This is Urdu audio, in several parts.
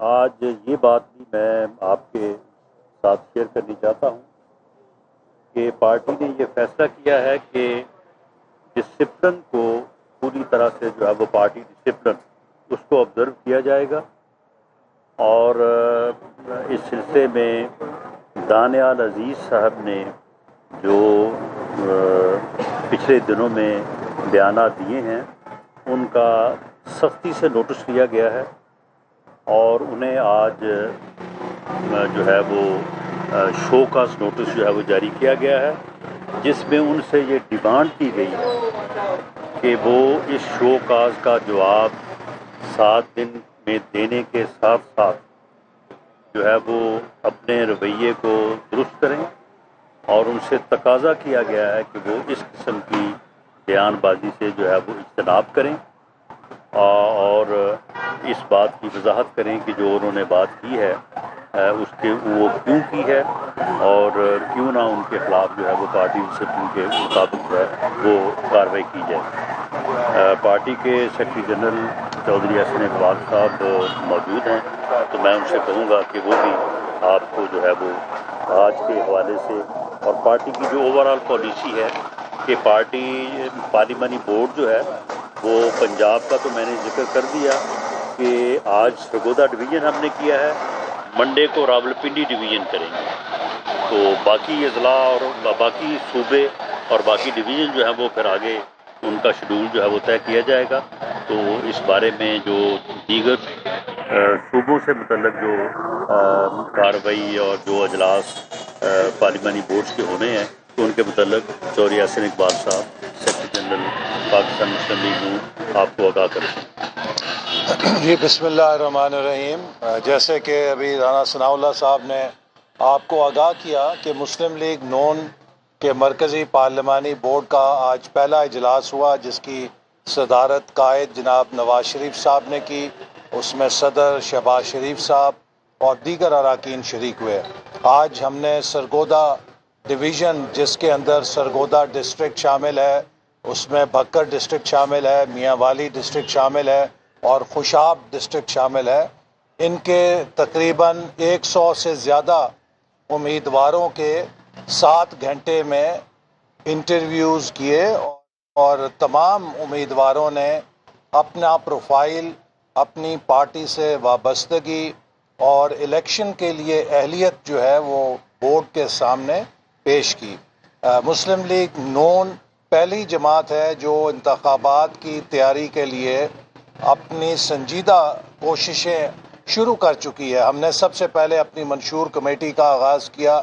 آج یہ بات بھی میں آپ کے ساتھ شیئر کرنی چاہتا ہوں کہ پارٹی نے یہ فیصلہ کیا ہے کہ ڈسپلن کو پوری طرح سے جو ہے وہ پارٹی ڈسپلن اس کو آبزرو کیا جائے گا، اور اس سلسلے میں دانیال عزیز صاحب نے جو پچھلے دنوں میں بیانات دیے ہیں ان کا سختی سے نوٹس لیا گیا ہے، اور انہیں آج جو ہے وہ شو کاز نوٹس جو ہے وہ جاری کیا گیا ہے، جس میں ان سے یہ ڈیمانڈ کی گئی کہ وہ اس شو کاز کا جواب 7 دن میں دینے کے ساتھ ساتھ جو ہے وہ اپنے رویے کو درست کریں، اور ان سے تقاضا کیا گیا ہے کہ وہ اس قسم کی بیان بازی سے جو ہے وہ اجتناب کریں، اور اس بات کی وضاحت کریں کہ جو انہوں نے بات کی ہے اس کے وہ کیوں کی ہے، اور کیوں نہ ان کے خلاف جو ہے وہ پارٹی ڈسپلن کے مطابق جو ہے وہ کارروائی کی جائے۔ پارٹی کے سیکرٹری جنرل چودھری حسن اقبال صاحب موجود ہیں، تو میں ان سے کہوں گا کہ وہ بھی آپ کو جو ہے وہ آج کے حوالے سے اور پارٹی کی جو اوور آل پالیسی ہے کہ پارٹی پارلیمانی بورڈ جو ہے وہ پنجاب کا تو میں نے ذکر کر دیا کہ آج سرگودا ڈویژن ہم نے کیا ہے، منڈے کو راولپنڈی ڈویژن کریں گے، تو باقی اضلاع اور باقی صوبے اور باقی ڈویژن جو ہے وہ پھر آگے ان کا شیڈول جو ہے وہ طے کیا جائے گا۔ تو اس بارے میں جو دیگر صوبوں سے متعلق جو کارروائی اور جو اجلاس پارلیمانی بورڈز کے ہونے ہیں تو ان کے متعلق چودھری حسن اقبال صاحب سیکرٹری جنرل پاکستان مسلم لیگ نون آپ کو آگاہ کریں۔ جی بسم اللہ الرحمن الرحیم۔ جیسے کہ ابھی رانا ثناء اللہ صاحب نے آپ کو آگاہ کیا کہ مسلم لیگ نون کے مرکزی پارلیمانی بورڈ کا آج پہلا اجلاس ہوا، جس کی صدارت قائد جناب نواز شریف صاحب نے کی۔ اس میں صدر شہباز شریف صاحب اور دیگر اراکین شریک ہوئے۔ آج ہم نے سرگودا ڈویژن، جس کے اندر سرگودا ڈسٹرکٹ شامل ہے، اس میں بھکر ڈسٹرکٹ شامل ہے، میاں والی ڈسٹرکٹ شامل ہے اور خوشاب ڈسٹرکٹ شامل ہے، ان کے تقریباً 100 سے زیادہ امیدواروں کے 7 گھنٹے میں انٹرویوز کیے، اور تمام امیدواروں نے اپنا پروفائل، اپنی پارٹی سے وابستگی اور الیکشن کے لیے اہلیت جو ہے وہ بورڈ کے سامنے پیش کی۔ مسلم لیگ نون پہلی جماعت ہے جو انتخابات کی تیاری کے لیے اپنی سنجیدہ کوششیں شروع کر چکی ہے۔ ہم نے سب سے پہلے اپنی منشور کمیٹی کا آغاز کیا۔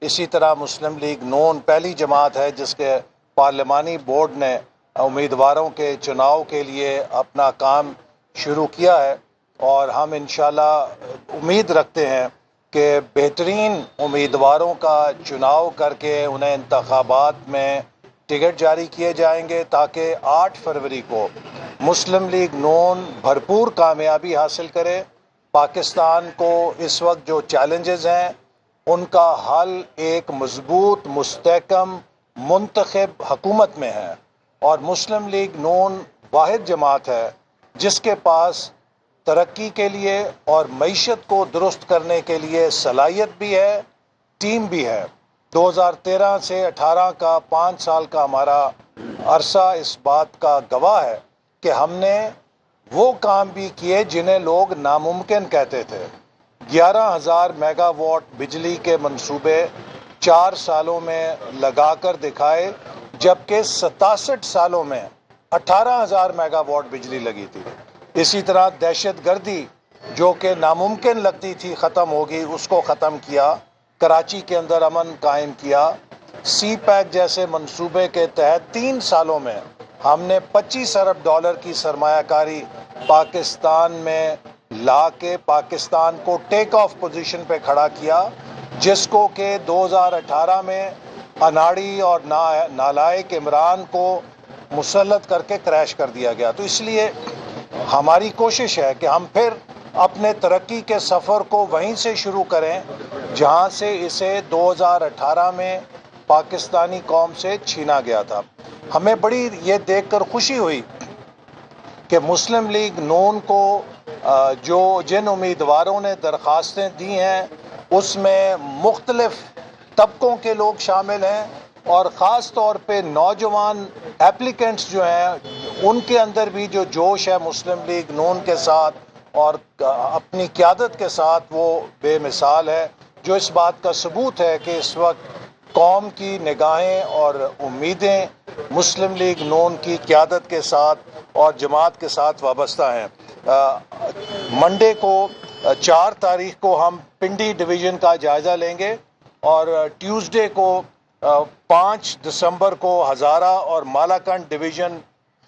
اسی طرح مسلم لیگ نون پہلی جماعت ہے جس کے پارلیمانی بورڈ نے امیدواروں کے چناؤ کے لیے اپنا کام شروع کیا ہے، اور ہم انشاءاللہ امید رکھتے ہیں کہ بہترین امیدواروں کا چناؤ کر کے انہیں انتخابات میں ٹکٹ جاری کیے جائیں گے، تاکہ 8 فروری کو مسلم لیگ نون بھرپور کامیابی حاصل کرے۔ پاکستان کو اس وقت جو چیلنجز ہیں ان کا حل ایک مضبوط، مستحکم، منتخب حکومت میں ہے، اور مسلم لیگ نون واحد جماعت ہے جس کے پاس ترقی کے لیے اور معیشت کو درست کرنے کے لیے صلاحیت بھی ہے، ٹیم بھی ہے۔ 2013 سے 18 کا 5 سال کا ہمارا عرصہ اس بات کا گواہ ہے کہ ہم نے وہ کام بھی کیے جنہیں لوگ ناممکن کہتے تھے۔ 11,000 میگا واٹ بجلی کے منصوبے 4 سالوں میں لگا کر دکھائے، جبکہ 67 سالوں میں 18,000 میگا واٹ بجلی لگی تھی۔ اسی طرح دہشت گردی جو کہ ناممکن لگتی تھی ختم ہوگی، اس کو ختم کیا، کراچی کے اندر امن قائم کیا۔ سی پیک جیسے منصوبے کے تحت 3 سالوں میں ہم نے $25 ارب کی سرمایہ کاری پاکستان میں لا کے پاکستان کو ٹیک آف پوزیشن پہ کھڑا کیا، جس کو کہ 2018 میں اناڑی اور نالائق عمران کو مسلط کر کے کریش کر دیا گیا۔ تو اس لیے ہماری کوشش ہے کہ ہم پھر اپنے ترقی کے سفر کو وہیں سے شروع کریں جہاں سے اسے 2018 میں پاکستانی قوم سے چھینا گیا تھا۔ ہمیں بڑی یہ دیکھ کر خوشی ہوئی کہ مسلم لیگ نون کو جو جن امیدواروں نے درخواستیں دی ہیں اس میں مختلف طبقوں کے لوگ شامل ہیں، اور خاص طور پہ نوجوان ایپلیکنٹس جو ہیں ان کے اندر بھی جو جوش ہے مسلم لیگ نون کے ساتھ اور اپنی قیادت کے ساتھ وہ بے مثال ہے، جو اس بات کا ثبوت ہے کہ اس وقت قوم کی نگاہیں اور امیدیں مسلم لیگ نون کی قیادت کے ساتھ اور جماعت کے ساتھ وابستہ ہیں۔ منڈے کو 4 تاریخ کو ہم پنڈی ڈویژن کا جائزہ لیں گے، اور ٹیوزڈے کو 5 دسمبر کو ہزارہ اور مالاکنڈ ڈویژن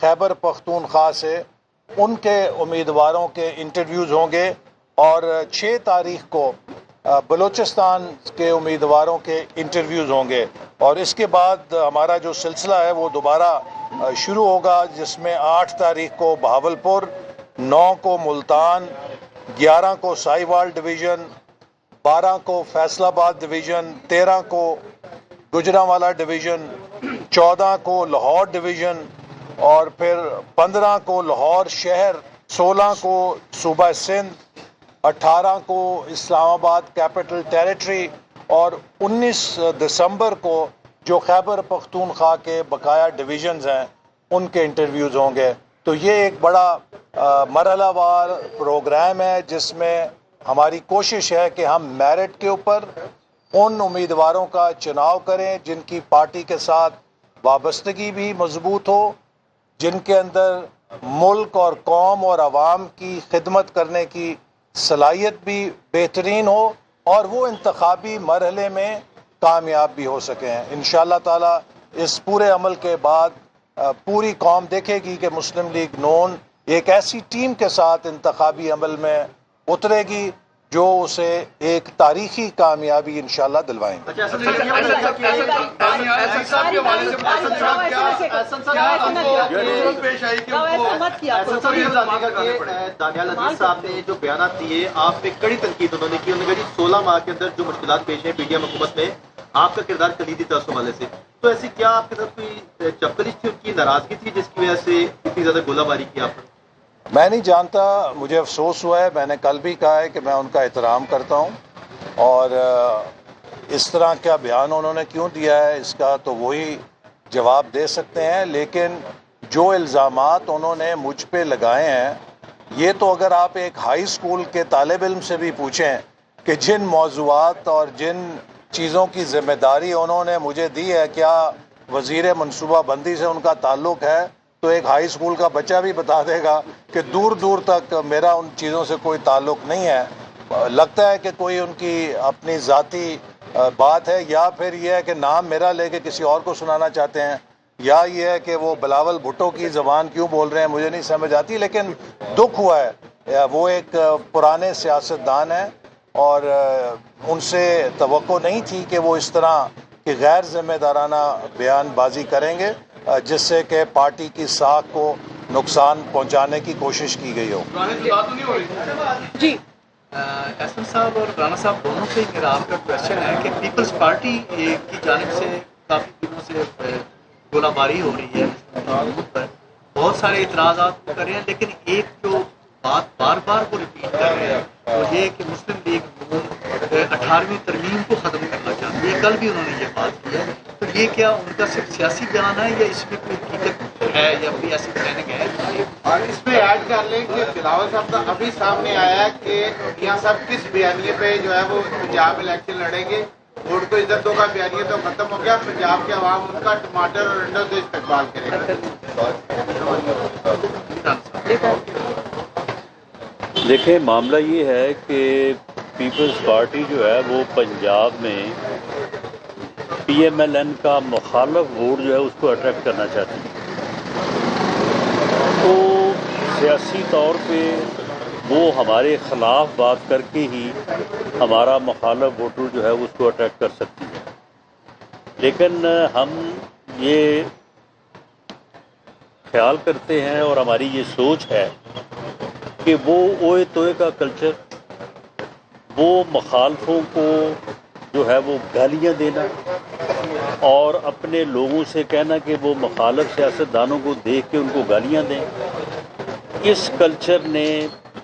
خیبر پختونخوا سے ان کے امیدواروں کے انٹرویوز ہوں گے، اور 6 تاریخ کو بلوچستان کے امیدواروں کے انٹرویوز ہوں گے، اور اس کے بعد ہمارا جو سلسلہ ہے وہ دوبارہ شروع ہوگا، جس میں 8 تاریخ کو بہاولپور، 9 کو ملتان، 11 کو ساہیوال ڈویژن، 12 کو فیصل آباد ڈویژن، 13 کو گجرانوالہ ڈویژن، 14 کو لاہور ڈویژن، اور پھر 15 کو لاہور شہر، 16 کو صوبہ سندھ، 18 کو اسلام آباد کیپٹل ٹیریٹری، اور 19 دسمبر کو جو خیبر پختونخوا کے بقایا ڈویژنز ہیں ان کے انٹرویوز ہوں گے۔ تو یہ ایک بڑا مرحلہ وار پروگرام ہے جس میں ہماری کوشش ہے کہ ہم میرٹ کے اوپر ان امیدواروں کا چناؤ کریں جن کی پارٹی کے ساتھ وابستگی بھی مضبوط ہو، جن کے اندر ملک اور قوم اور عوام کی خدمت کرنے کی صلاحیت بھی بہترین ہو، اور وہ انتخابی مرحلے میں کامیاب بھی ہو سکیں۔ انشاءاللہ تعالی اس پورے عمل کے بعد پوری قوم دیکھے گی کہ مسلم لیگ نون ایک ایسی ٹیم کے ساتھ انتخابی عمل میں اترے گی جو اسے ایک تاریخی کامیابی انشاءاللہ دلوائیں گے۔ دانیال عزیز صاحب نے جو بیانات دیے آپ پہ کڑی تنقید انہوں نے کی، انہوں نے کہا 16 ماہ کے اندر جو مشکلات پیش ہیں پی ڈی ایم حکومت میں آپ کا کردار کلیدی تھا اس حوالے سے، تو ایسی کیا آپ کے ساتھ کوئی چپکلش تھی، ان کی ناراضگی تھی جس کی وجہ سے اتنی زیادہ گولہ باری کی آپ نے؟ میں نہیں جانتا، مجھے افسوس ہوا ہے، میں نے کل بھی کہا ہے کہ میں ان کا احترام کرتا ہوں، اور اس طرح کا بیان انہوں نے کیوں دیا ہے اس کا تو وہی جواب دے سکتے ہیں، لیکن جو الزامات انہوں نے مجھ پہ لگائے ہیں یہ تو اگر آپ ایک ہائی اسکول کے طالب علم سے بھی پوچھیں کہ جن موضوعات اور جن چیزوں کی ذمہ داری انہوں نے مجھے دی ہے کیا وزیر منصوبہ بندی سے ان کا تعلق ہے، تو ایک ہائی اسکول کا بچہ بھی بتا دے گا کہ دور دور تک میرا ان چیزوں سے کوئی تعلق نہیں ہے۔ لگتا ہے کہ کوئی ان کی اپنی ذاتی بات ہے، یا پھر یہ ہے کہ نام میرا لے کے کسی اور کو سنانا چاہتے ہیں، یا یہ ہے کہ وہ بلاول بھٹو کی زبان کیوں بول رہے ہیں مجھے نہیں سمجھ آتی، لیکن دکھ ہوا ہے۔ وہ ایک پرانے سیاستدان ہیں اور ان سے توقع نہیں تھی کہ وہ اس طرح کہ غیر ذمہ دارانہ بیان بازی کریں گے جس سے کہ پارٹی کی ساکھ کو نقصان پہنچانے کی کوشش کی گئی ہو۔ جی احسن صاحب اور رانا صاحب دونوں سے میرا آپ کا کویشچن ہے کہ پیپلز پارٹی کی جانب سے کافی دنوں سے گولہ باری ہو رہی ہے حکومت پر، بہت سارے اعتراضات کر رہے ہیں، لیکن ایک جو بات بار بار وہ ریپیٹ کر رہے ہیں وہ یہ کہ مسلم لیگ نون 18ویں ترمیم کو ختم کرنا چاہتی ہے۔ کل بھی انہوں نے یہ بات کی ہے، تو یہ کیا ان کا صرف سیاسی بیان ہے یا اس میں کوئی حقیقت ہے یا کوئی ایسی پلاننگ ہے؟ اور اس میں ایڈ کر لیں کہ بلاول صاحب کا ابھی سامنے آیا ہے کہ یہاں سب کس بیانیے پہ جو ہے وہ پنجاب الیکشن لڑیں گے، ووٹ کو عزت دو کا بیانیہ تو ختم ہو گیا، پنجاب کے عوام ان کا ٹماٹر اور انڈوں سے استقبال کرے گا۔ دیکھیں معاملہ یہ ہے کہ پیپلز پارٹی جو ہے وہ پنجاب میں پی ایم ایل این کا مخالف ووٹ جو ہے اس کو اٹریکٹ کرنا چاہتی ہے، تو سیاسی طور پہ وہ ہمارے خلاف بات کر کے ہی ہمارا مخالف ووٹر جو ہے اس کو اٹریکٹ کر سکتی ہے، لیکن ہم یہ خیال کرتے ہیں اور ہماری یہ سوچ ہے کہ وہ اوئے توئے کا کلچر، وہ مخالفوں کو جو ہے وہ گالیاں دینا اور اپنے لوگوں سے کہنا کہ وہ مخالف سیاستدانوں کو دیکھ کے ان کو گالیاں دیں، اس کلچر نے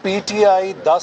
PTI 10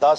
10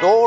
2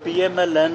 PMLN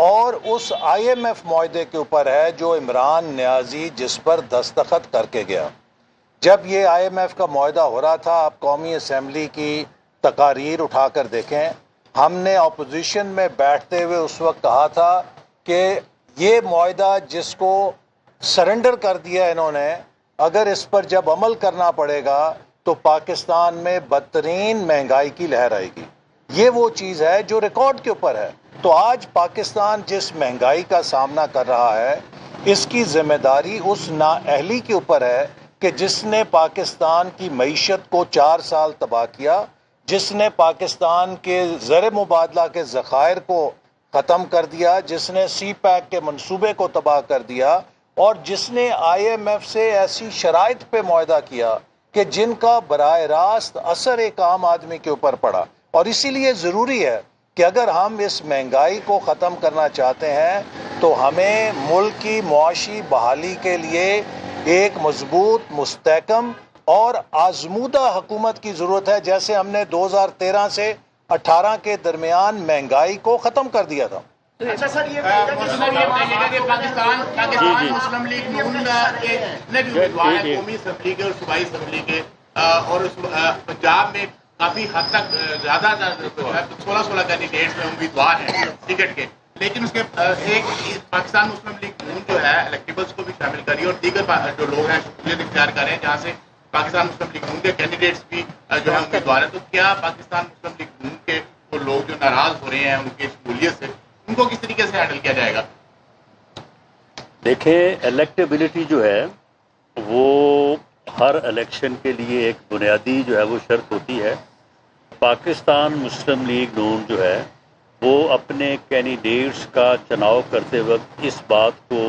اور اس IMF معاہدے کے اوپر ہے جو عمران نیازی جس پر دستخط کر کے گیا. جب یہ IMF کا معاہدہ ہو رہا تھا، آپ قومی اسمبلی کی تقاریر اٹھا کر دیکھیں، ہم نے اپوزیشن میں بیٹھتے ہوئے اس وقت کہا تھا کہ یہ معاہدہ جس کو سرنڈر کر دیا انہوں نے، اگر اس پر جب عمل کرنا پڑے گا تو پاکستان میں بدترین مہنگائی کی لہر آئے گی. یہ وہ چیز ہے جو ریکارڈ کے اوپر ہے. تو آج پاکستان جس مہنگائی کا سامنا کر رہا ہے، اس کی ذمہ داری اس نااہلی کے اوپر ہے کہ جس نے پاکستان کی معیشت کو 4 سال تباہ کیا، جس نے پاکستان کے زر مبادلہ کے ذخائر کو ختم کر دیا، جس نے سی پیک کے منصوبے کو تباہ کر دیا، اور جس نے IMF سے ایسی شرائط پہ معاہدہ کیا کہ جن کا براہ راست اثر ایک عام آدمی کے اوپر پڑا. اور اسی لیے ضروری ہے کہ اگر ہم اس مہنگائی کو ختم کرنا چاہتے ہیں تو ہمیں ملک کی معاشی بحالی کے لیے ایک مضبوط، مستحکم اور آزمودہ حکومت کی ضرورت ہے، جیسے ہم نے 2013 سے 18 کے درمیان مہنگائی کو ختم کر دیا تھا. اچھا سر، یہ بتائیے گا کہ پاکستان مسلم لیگ نون کے جتنے بھی امیدوار ہیں قومی اسمبلی کے اور صوبائی اسمبلی کے، اور پنجاب میں کافی حد تک زیادہ 16 کینڈیڈیٹس میں امیدوار ہیں ٹکٹ کے، لیکن اس کے ایک پاکستان مسلم لیگ نون جو ہے الیکٹیبلس کو بھی شامل کری اور دیگر جو لوگ ہیں شمولیت اختیار کر رہے ہیں، جہاں سے پاکستان مسلم لیگ نون کے کینڈیڈیٹس بھی جو ہے امیدوار ہیں. تو کیا پاکستان مسلم لیگ نون کے وہ لوگ جو ناراض ہو رہے ہیں ان کی شمولیت سے، ان کو کس طریقے سے ہینڈل کیا جائے گا؟ دیکھیں، الیکٹیبلٹی جو ہے وہ ہر الیکشن کے لیے ایک بنیادی جو ہے وہ شرط ہوتی ہے. پاکستان مسلم لیگ نون جو ہے وہ اپنے کینڈیڈیٹس کا چناؤ کرتے وقت اس بات کو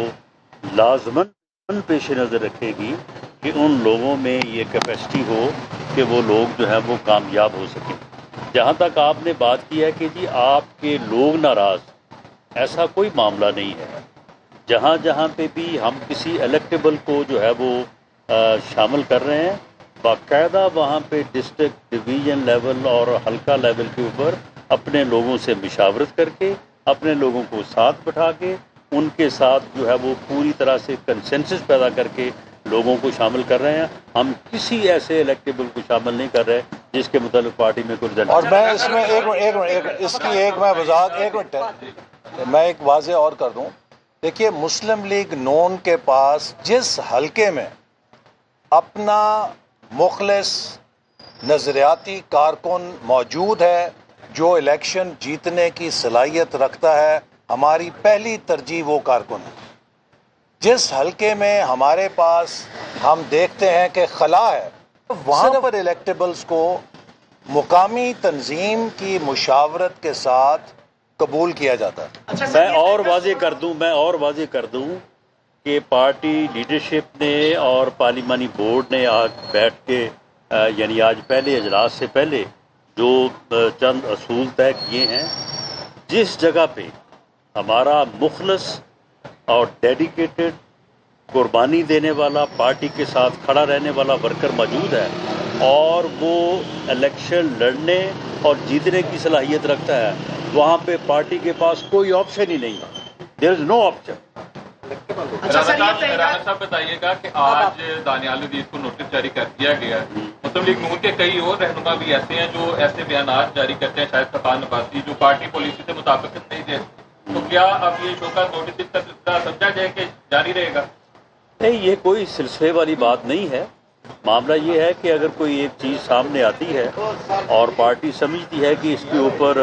لازماً پیش نظر رکھے گی کہ ان لوگوں میں یہ کیپیسٹی ہو کہ وہ لوگ جو ہیں وہ کامیاب ہو سکیں. جہاں تک آپ نے بات کی ہے کہ جی آپ کے لوگ ناراض، ایسا کوئی معاملہ نہیں ہے. جہاں جہاں پہ بھی ہم کسی الیکٹیبل کو جو ہے وہ شامل کر رہے ہیں، باقاعدہ وہاں پہ ڈسٹرکٹ، ڈویژن لیول اور حلقہ لیول کے اوپر اپنے لوگوں سے مشاورت کر کے، اپنے لوگوں کو ساتھ بٹھا کے، ان کے ساتھ جو ہے وہ پوری طرح سے کنسنسس پیدا کر کے لوگوں کو شامل کر رہے ہیں. ہم کسی ایسے الیکٹیبل کو شامل نہیں کر رہے جس کے متعلق پارٹی میں کوئی رزلٹ. اور میں اس میں اس کی ایک میں وضاحت، ایک منٹ میں ایک واضح اور کر دوں. دیکھیے، مسلم لیگ نون کے پاس جس حلقے میں اپنا مخلص نظریاتی کارکن موجود ہے جو الیکشن جیتنے کی صلاحیت رکھتا ہے، ہماری پہلی ترجیح وہ کارکن ہے. جس حلقے میں ہمارے پاس ہم دیکھتے ہیں کہ خلا ہے، وہاں پر الیکٹیبلز کو مقامی تنظیم کی مشاورت کے ساتھ قبول کیا جاتا ہے. میں اور واضح کر دوں کہ پارٹی لیڈرشپ نے اور پارلیمانی بورڈ نے آج بیٹھ کے یعنی آج پہلے اجلاس سے پہلے جو چند اصول طے کیے ہیں، جس جگہ پہ ہمارا مخلص اور ڈیڈیکیٹڈ، قربانی دینے والا، پارٹی کے ساتھ کھڑا رہنے والا ورکر موجود ہے اور وہ الیکشن لڑنے اور جیتنے کی صلاحیت رکھتا ہے، وہاں پہ پارٹی کے پاس کوئی آپشن ہی نہیں ہے. دیر از نو آپشن. رانا صاحب بتائیے گا کہ آج دانیال عزیز کو نوٹس جاری کر دیا گیا ہے. مسلم لیگ نون کے کئی اور رہنما بھی ایسے ہیں جو ایسے بیانات جاری کرتے ہیں، شاید فقان عباسی، جو پارٹی پالیسی سے مطابقت نہیں دے. تو کیا اب یہ شوکا نوٹس اس کا سمجھا جائے کہ جاری رہے گا؟ نہیں، یہ کوئی سلسلے والی بات نہیں ہے. معاملہ یہ ہے کہ اگر کوئی ایک چیز سامنے آتی ہے اور پارٹی سمجھتی ہے کہ اس کے اوپر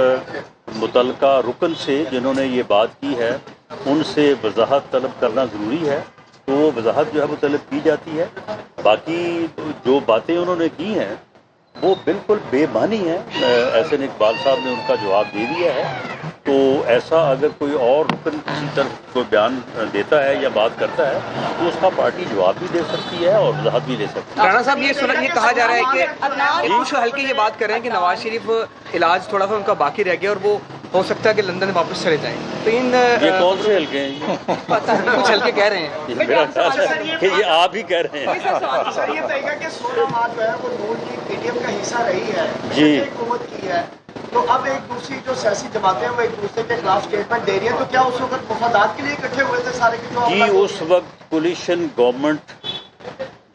متعلقہ رکن سے جنہوں نے یہ بات کی ہے ان سے وضاحت طلب کرنا ضروری ہے، تو وہ وضاحت جو ہے وہ طلب کی جاتی ہے. باقی جو باتیں انہوں نے کی ہیں وہ بالکل بے معنی ہیں. احسن اقبال صاحب نے ان کا جواب دے دیا ہے. تو ایسا اگر کوئی اور رکن کسی طرف کوئی بیان دیتا ہے یا بات کرتا ہے تو اس کا پارٹی جواب بھی دے سکتی ہے اور وضاحت بھی دے سکتی ہے. رانا صاحب، یہ کہا جا رہا ہے کہ کچھ حلقے یہ بات کر رہے ہیں کہ نواز شریف علاج تھوڑا سا ان کا باقی رہ گیا اور وہ ہو سکتا ہے کہ لندن واپس چلے جائیں. تو یہ کون سے حلقے ہیں؟ کچھ حلقے کہہ رہے ہیں. میرا خیال ہے کہ یہ آپ ہی کہہ رہے ہیں. سر یہ بتائیے گا کہ 16 مارچ جو ہے وہ نون لیگ پی ٹی ایم کا حصہ رہی ہے، جی، حکومت کی ہے، تو اب ایک دوسری جو سیاسی جماعتیں ہیں وہ ایک دوسرے کے خلاف اسٹیٹمنٹ دے رہی ہیں، تو کیا اس وقت مفادات کے لیے اکٹھے ہوئے تھے سارے کے جو جی اس وقت کولیشن گورنمنٹ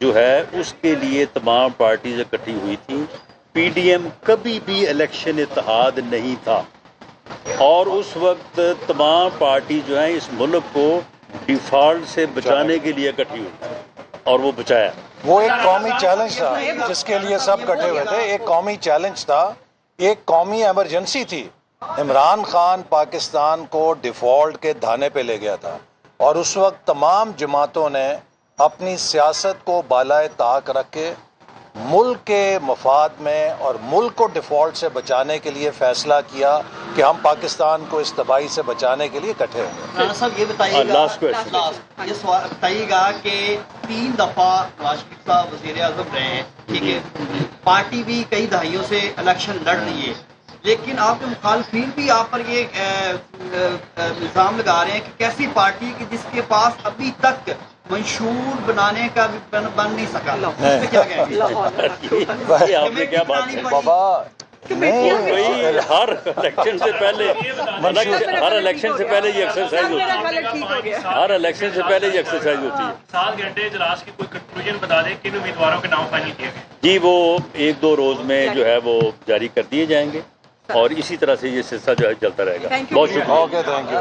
جو ہے اس کے لیے تمام پارٹیز اکٹھی ہوئی تھیں. پی ڈی ایم کبھی بھی الیکشن اتحاد نہیں تھا، اور اس وقت تمام پارٹی جو ہیں اس ملک کو ڈیفالٹ سے بچانے کے لیے اکٹھی ہوئی تھی، اور وہ بچایا. وہ ایک قومی چیلنج تھا جس کے لیے سب کٹے ہوئے تھے. ایک قومی چیلنج تھا، ایک قومی ایمرجنسی تھی. عمران خان پاکستان کو ڈیفالٹ کے دھانے پہ لے گیا تھا، اور اس وقت تمام جماعتوں نے اپنی سیاست کو بالائے طاق رکھ کے ملک کے مفاد میں اور ملک کو ڈیفالٹ سے بچانے کے لیے فیصلہ کیا کہ ہم پاکستان کو اس تباہی سے بچانے کے لیے اکٹھے ہوں گے. رانا صاحب یہ بتائیے گا، لاسٹ کویسچن، یہ سوال بتائیے گا کہ 3 دفعہ نواز شریف صاحب وزیر اعظم رہے ہیں، ٹھیک ہے، پارٹی بھی کئی دہائیوں سے الیکشن لڑ رہی ہے، لیکن آپ کے مخالفین بھی آپ پر یہ الزام لگا رہے ہیں کہ کیسی پارٹی کہ جس کے پاس ابھی تک منشور بنانے کا بھی بن نہیں سکا. اس پہ کیا کہیں گے؟ یہ آپ نے کیا بات کی بابا؟ بھائی ہر الیکشن سے پہلے یہ ایکسرسائز ہوتی ہے، ہر الیکشن سے پہلے یہ ایکسرسائز ہوتی ہے. 7 گھنٹے اجلاس کی کوئی کنکلوژن بتا دیں کن امیدواروں کے نام فائنل کیے گئے؟ جی وہ 1-2 روز میں جو ہے وہ جاری کر دیے جائیں گے، اور اسی طرح سے یہ سلسلہ جو ہے چلتا رہے گا. بہت شکریہ. Okay, thank you.